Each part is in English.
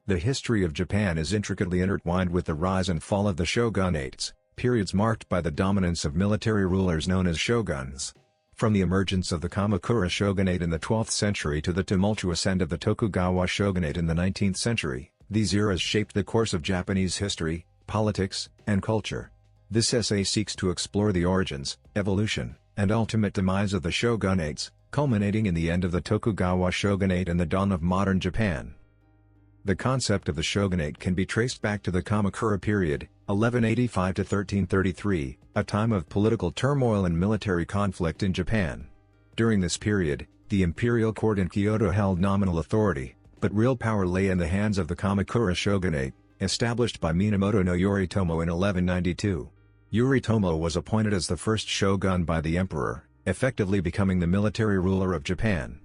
The history of Japan is intricately intertwined with the rise and fall of the shogunates, periods marked by the dominance of military rulers known as shoguns. From the emergence of the Kamakura Shogunate in the 12th century to the tumultuous end of the Tokugawa Shogunate in the 19th century, these eras shaped the course of Japanese history, politics, and culture. This essay seeks to explore the origins, evolution, and ultimate demise of the shogunates, culminating in the end of the Tokugawa Shogunate and the dawn of modern Japan. The concept of the shogunate can be traced back to the Kamakura period, 1185 to 1333, a time of political turmoil and military conflict in Japan. During this period, the imperial court in Kyoto held nominal authority, but real power lay in the hands of the Kamakura shogunate, established by Minamoto no Yoritomo in 1192. Yoritomo was appointed as the first shogun by the emperor, effectively becoming the military ruler of Japan.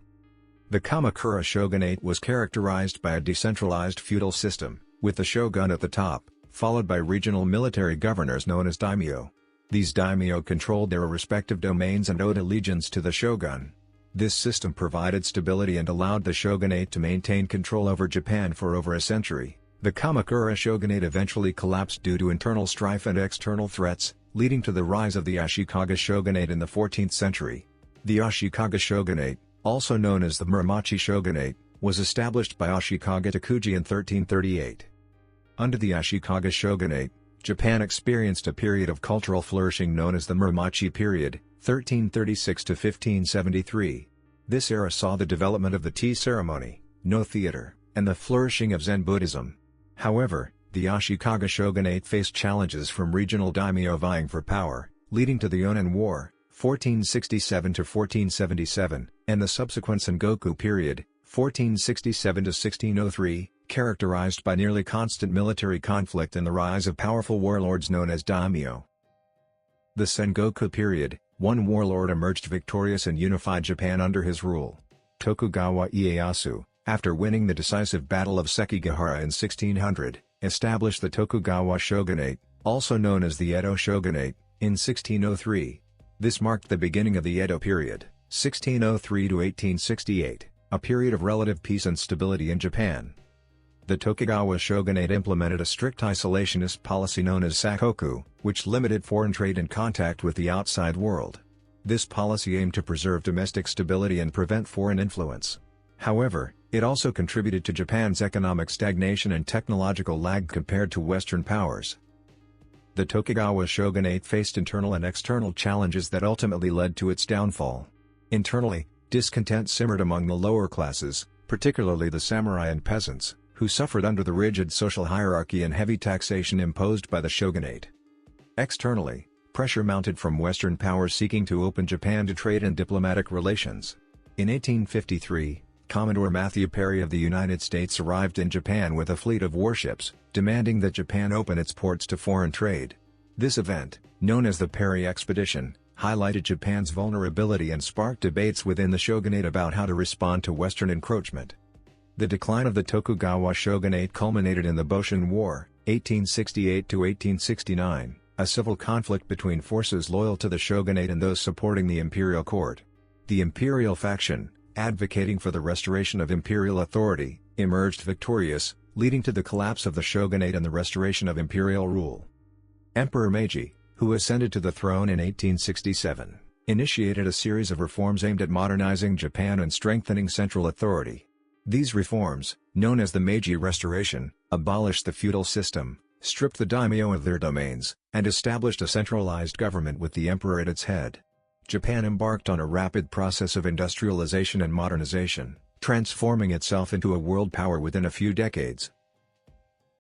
The Kamakura shogunate was characterized by a decentralized feudal system, with the shogun at the top, followed by regional military governors known as daimyo. These daimyo controlled their respective domains and owed allegiance to the shogun. This system provided stability and allowed the shogunate to maintain control over Japan for over a century. The Kamakura shogunate eventually collapsed due to internal strife and external threats, leading to the rise of the Ashikaga shogunate in the 14th century. The Ashikaga shogunate, also known as the Muromachi shogunate, was established by Ashikaga Takuji in 1338. Under the Ashikaga shogunate, Japan experienced a period of cultural flourishing known as the Muromachi period, 1336 to 1573. This era saw the development of the tea ceremony, no theater, and the flourishing of Zen Buddhism. However, the Ashikaga shogunate faced challenges from regional daimyo vying for power, leading to the Onin War, 1467 to 1477, and the subsequent Sengoku period, 1467 to 1603, characterized by nearly constant military conflict and the rise of powerful warlords known as daimyo. The Sengoku period, one warlord emerged victorious and unified Japan under his rule. Tokugawa Ieyasu, after winning the decisive Battle of Sekigahara in 1600, established the Tokugawa shogunate, also known as the Edo shogunate, in 1603. This marked the beginning of the Edo period, 1603 to 1868, a period of relative peace and stability in Japan. The Tokugawa shogunate implemented a strict isolationist policy known as sakoku, which limited foreign trade and contact with the outside world. This policy aimed to preserve domestic stability and prevent foreign influence. However, it also contributed to Japan's economic stagnation and technological lag compared to Western powers. The Tokugawa shogunate faced internal and external challenges that ultimately led to its downfall. Internally, discontent simmered among the lower classes, particularly the samurai and peasants, who suffered under the rigid social hierarchy and heavy taxation imposed by the shogunate. Externally, pressure mounted from Western powers seeking to open Japan to trade and diplomatic relations. In 1853, Commodore Matthew Perry of the United States arrived in Japan with a fleet of warships, demanding that Japan open its ports to foreign trade. This event, known as the Perry Expedition, highlighted Japan's vulnerability and sparked debates within the shogunate about how to respond to Western encroachment. The decline of the Tokugawa shogunate culminated in the Boshin War, 1868 to 1869, a civil conflict between forces loyal to the shogunate and those supporting the imperial court. The imperial faction, advocating for the restoration of imperial authority, emerged victorious, leading to the collapse of the shogunate and the restoration of imperial rule. Emperor Meiji, who ascended to the throne in 1867, initiated a series of reforms aimed at modernizing Japan and strengthening central authority. These reforms, known as the Meiji Restoration, abolished the feudal system, stripped the daimyo of their domains, and established a centralized government with the emperor at its head. Japan embarked on a rapid process of industrialization and modernization, transforming itself into a world power within a few decades.